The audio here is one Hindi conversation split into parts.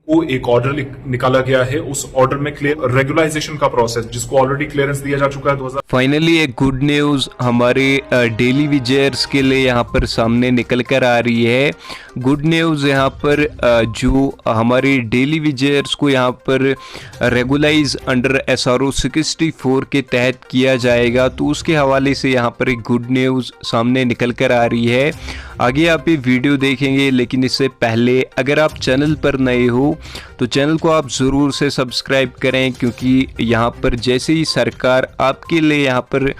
वो एक ऑर्डर निकाला गया है। उस ऑर्डर में क्लियर रेगुलाइजेशन का प्रोसेस जिसको ऑलरेडी क्लियरेंस दिया जा चुका है 2000। फाइनली एक गुड न्यूज़ हमारे डेली विजयर्स के लिए यहाँ पर सामने निकल कर आ रही है। गुड न्यूज़ यहाँ पर जो हमारे डेली विजयर्स को यहाँ पर रेगुलाइज अंडर SRO 64 के तहत किया जाएगा, तो उसके हवाले से यहाँ पर एक गुड न्यूज़ सामने निकल कर आ रही है। आगे आप ये वीडियो देखेंगे, लेकिन इससे पहले अगर आप चैनल पर नए हो तो चैनल को आप ज़रूर से सब्सक्राइब करें, क्योंकि यहाँ पर जैसे ही सरकार आपके लिए यहाँ पर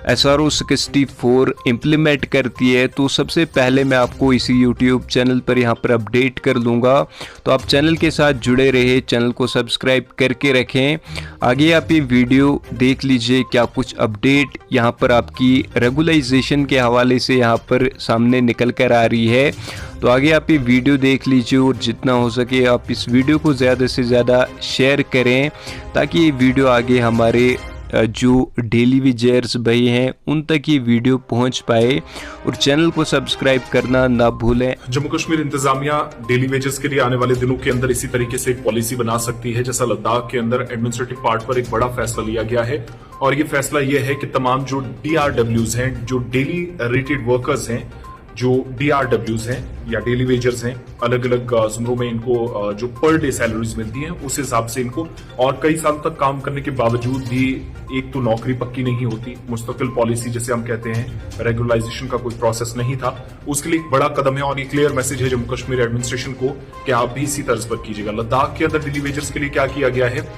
SRO 64 इम्प्लीमेंट करती है तो सबसे पहले मैं आपको इसी यूट्यूब चैनल पर यहाँ पर अपडेट कर दूंगा। तो आप चैनल के साथ जुड़े रहे, चैनल को सब्सक्राइब करके रखें। आगे आप ये वीडियो देख लीजिए, क्या कुछ अपडेट यहाँ पर आपकी रेगुलाइजेशन के हवाले से यहाँ पर सामने निकल कर आ रही है। तो आगे आप ये वीडियो देख लीजिए और जितना हो सके आप इस वीडियो को ज़्यादा से ज़्यादा शेयर करें, ताकि ये वीडियो आगे हमारे जो डेली विजयर्स भाई हैं उन तक ये वीडियो पहुंच पाए, और चैनल को सब्सक्राइब करना ना भूलें। जम्मू कश्मीर इंतजामिया डेली वेजेस के लिए आने वाले दिनों के अंदर इसी तरीके से एक पॉलिसी बना सकती है, जैसा लद्दाख के अंदर एडमिनिस्ट्रेटिव पार्ट पर एक बड़ा फैसला लिया गया है। और ये फैसला ये है कि तमाम जो DRWs हैं, जो डेली रेटेड वर्कर्स हैं, जो DRWs हैं या डेली वेजर्स हैं, अलग अलग जुमरों में इनको जो पर डे सैलरीज मिलती हैं उस हिसाब से इनको, और कई साल तक काम करने के बावजूद भी एक तो नौकरी पक्की नहीं होती, मुस्तकिल पॉलिसी जिसे हम कहते हैं, रेगुलाइजेशन का कोई प्रोसेस नहीं था, उसके लिए एक बड़ा कदम है। और ये क्लियर मैसेज है जम्मू कश्मीर एडमिनिस्ट्रेशन को कि आप भी इसी तर्ज पर कीजिएगा। लद्दाख के अंदर डेली वेजर्स के लिए क्या किया गया है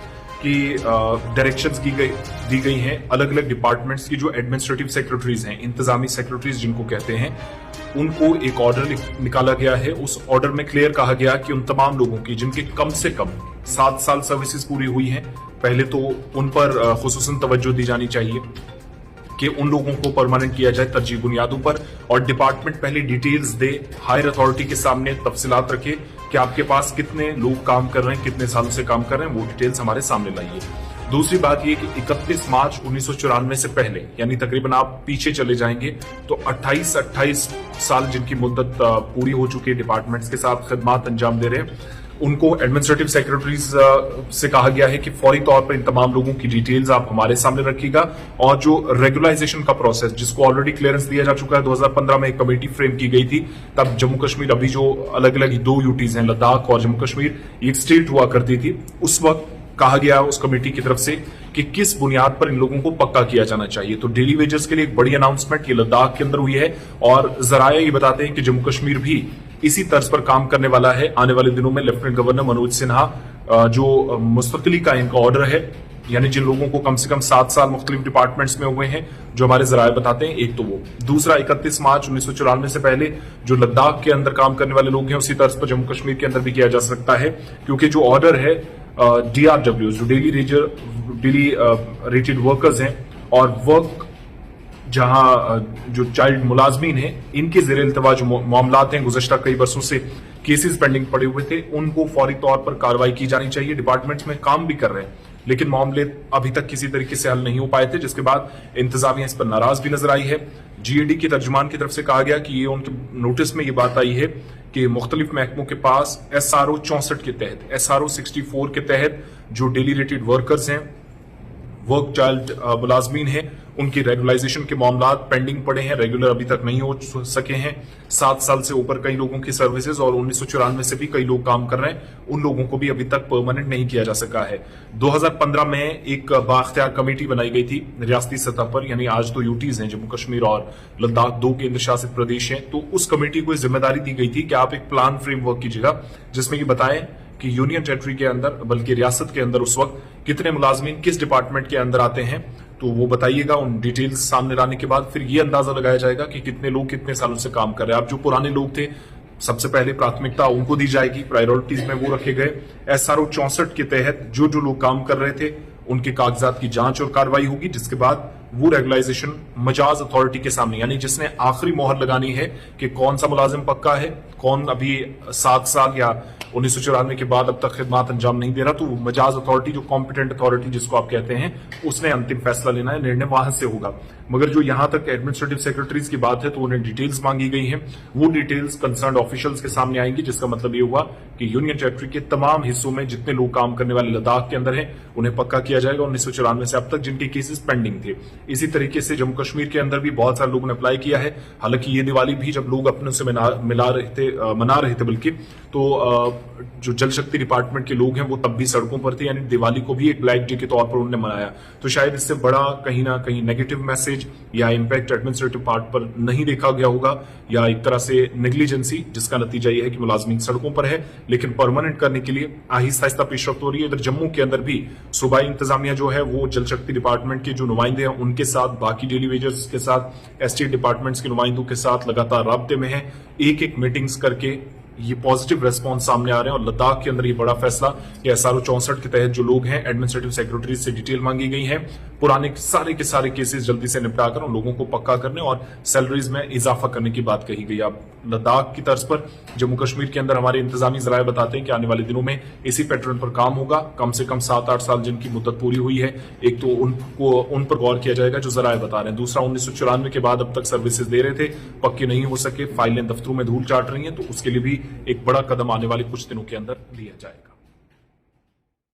कि डायरेक्शंस दी गई हैं अलग अलग डिपार्टमेंट्स की जो एडमिनिस्ट्रेटिव सेक्रेटरीज हैं, इंतजामी सेक्रेटरीज जिनको कहते हैं, उनको एक ऑर्डर निकाला गया है। उस ऑर्डर में क्लियर कहा गया कि उन तमाम लोगों की जिनके कम से कम 7 साल सर्विसेज पूरी हुई हैं, पहले तो उन पर खुसूसन तवज्जो दी जानी चाहिए कि उन लोगों को परमानेंट किया जाए तरजीह बुनियादों पर, और डिपार्टमेंट पहले डिटेल्स दे, हायर अथॉरिटी के सामने तफसीलात रखे कि आपके पास कितने लोग काम कर रहे हैं, कितने सालों से काम कर रहे हैं, वो डिटेल्स हमारे सामने लाइए। दूसरी बात ये कि 31 मार्च 1994 से पहले, यानी तकरीबन आप पीछे चले जाएंगे तो 28 साल जिनकी मुद्दत पूरी हो चुकी है, डिपार्टमेंट्स के साथ खिदमत अंजाम दे रहे हैं, उनको एडमिनिस्ट्रेटिव सेक्रेटरीज से कहा गया है कि फौरी तौर पर इन तमाम लोगों की डिटेल्स आप हमारे सामने रखिएगा। और जो रेगुलाइजेशन का प्रोसेस जिसको ऑलरेडी क्लियरेंस दिया जा चुका है, 2015 में एक कमेटी फ्रेम की गई थी, तब जम्मू कश्मीर, अभी जो अलग अलग 2 यूटीज हैं, लद्दाख और जम्मू कश्मीर, एक स्टेट हुआ करती थी, उस वक्त कहा गया उस कमेटी की तरफ से कि किस बुनियाद पर इन लोगों को पक्का किया जाना चाहिए। तो डेली वेजर्स के लिए एक बड़ी अनाउंसमेंट ये लद्दाख के अंदर हुई है, और जराया ये बताते हैं कि जम्मू कश्मीर भी इसी तर्ज पर काम करने वाला है। आने वाले दिनों में लेफ्टिनेंट गवर्नर मनोज सिन्हा जो मुस्तकिली का इनका ऑर्डर है, यानी जिन लोगों को कम से कम 7 साल मुख्तलिफ डिपार्टमेंट्स में हुए हैं, जो हमारे जराये बताते हैं, एक तो वो, दूसरा 31 मार्च 1994 से पहले जो लद्दाख के अंदर काम करने वाले लोग हैं उसी तर्ज पर जम्मू कश्मीर के अंदर भी किया जा सकता है, क्योंकि जो ऑर्डर है DRWs जो डेली रेटेड वर्कर्स हैं, और वर्क जहां जो चाइल्ड मुलाजमीन हैं, इनके ज़ेर इल्तवा जो मामलात हैं, गुज़श्ता कई बरसों से केसेस पेंडिंग पड़े हुए थे, उनको फौरी तौर पर कार्रवाई की जानी चाहिए। डिपार्टमेंट्स में काम भी कर रहे हैं, लेकिन मामले अभी तक किसी तरीके से हल नहीं हो पाए थे, जिसके बाद इंतजामिया इस पर नाराज भी नजर आई है। GAD के तर्जुमान की तरफ से कहा गया कि ये उनके नोटिस में ये बात आई है कि मुख्तलिफ महकमों के पास SRO 64 के तहत, SRO 64 के तहत जो डेली रेटेड वर्कर्स हैं, वर्क चाइल्ड मुलाजमीन हैं, उनकी रेगुलाइजेशन के मामला पेंडिंग पड़े हैं, रेगुलर अभी तक नहीं हो सके हैं। 7 साल से ऊपर कई लोगों की सर्विसेज, और 1994 से भी कई लोग काम कर रहे हैं, उन लोगों को भी अभी तक परमानेंट नहीं किया जा सका है। 2015 में एक बाख्तियार कमेटी बनाई गई थी रियासती सतह पर, यानी आज तो यूटीज हैं, जम्मू कश्मीर और लद्दाख 2 केंद्र शासित प्रदेश हैं, तो उस कमेटी को जिम्मेदारी दी गई थी कि आप एक प्लान फ्रेमवर्क कीजिएगा जिसमें ये बताएं कि यूनियन टेरिटरी के अंदर, बल्कि रियासत के अंदर उस वक्त कितने मुलाजमीन किस डिपार्टमेंट के अंदर आते हैं, तो वो बताइएगा। उन डिटेल्स सामने लाने के बाद फिर ये अंदाजा लगाया जाएगा कि कितने लोग कितने सालों से काम कर रहे हैं। अब जो पुराने लोग थे, सबसे पहले प्राथमिकता उनको दी जाएगी, प्रायोरिटीज में वो रखे गए। SRO 64 के तहत जो जो लोग काम कर रहे थे उनके कागजात की जांच और कार्रवाई होगी, जिसके बाद वो रेगुलाइजेशन मजाज अथॉरिटी के सामने, यानी जिसने आखिरी मोहर लगानी है कि कौन सा मुलाजिम पक्का है, कौन अभी 7 साल या 1994 के बाद अब तक खिदमत अंजाम नहीं दे रहा, तो मजाज अथॉरिटी, जो कॉम्पिटेंट अथॉरिटी जिसको आप कहते हैं, उसने अंतिम फैसला लेना है, निर्णय वहां से होगा। मगर जो यहां तक एडमिनिस्ट्रेटिव सेक्रेटरीज की बात है तो उन्हें डिटेल्स मांगी गई हैं। वो डिटेल्स कंसर्न ऑफिशियल्स के सामने आएंगी, जिसका मतलब ये हुआ कि यूनियन टेरिटरी के तमाम हिस्सों में जितने लोग काम करने वाले लद्दाख के अंदर हैं उन्हें पक्का किया जाएगा 1994 से अब तक जिनके केसेस पेंडिंग थे। इसी तरीके से जम्मू कश्मीर के अंदर भी बहुत सारे लोगों ने अप्लाई किया है। हालांकि ये दिवाली भी जब लोग अपने से मना रहे थे बल्कि तो जो जल शक्ति डिपार्टमेंट के लोग हैं वो तब भी सड़कों पर थे, यानी दिवाली को भी एक ब्लैक डे के तौर पर उन्होंने मनाया। तो शायद इससे बड़ा कहीं ना कहीं नेगेटिव मैसेज या इंपैक्ट एडमिनिस्ट्रेटिव पार्ट पर नहीं देखा गया होगा, या एक तरह से नेग्लिजेंसी, जिसका नतीजा यह है कि मुलाजमीन सड़कों पर है। लेकिन परमानेंट करने के लिए आहिस्ता आहिस्ता पेशरफ्त हो रही है। इधर जम्मू के अंदर भी सूबाई इंतजामिया जो है वो जल शक्ति डिपार्टमेंट के जो नुमाइंदे हैं उनके साथ, बाकी डेली वेजर्स के साथ, एसटी डिपार्टमेंट्स के नुमाइंदों के साथ लगातार राब्ते में है। एक एक मीटिंग्स करके ये पॉजिटिव रेस्पॉन्स सामने आ रहे हैं। और लद्दाख के अंदर ये बड़ा फैसला कि SRO 64 के तहत जो लोग हैं एडमिनिस्ट्रेटिव सेक्रेटरी से डिटेल मांगी गई है, पुराने सारे के सारे केसेस जल्दी से निपटाकर उन लोगों को पक्का करने और सैलरीज में इजाफा करने की बात कही गई। अब लद्दाख की तर्ज पर जम्मू कश्मीर के अंदर हमारे इंतजामी जराये बताते हैं कि आने वाले दिनों में इसी पैटर्न पर काम होगा। कम से कम 7-8 साल जिनकी मुद्दत पूरी हुई है, एक तो उन पर गौर किया जाएगा जो जराये बता रहे हैं। दूसरा, 1994 के बाद अब तक सर्विसेज दे रहे थे, पक्के नहीं हो सके, फाइलें दफ्तरों में धूल चाट रही हैं, तो उसके लिए भी एक बड़ा कदम आने वाले कुछ दिनों के अंदर लिया जाएगा।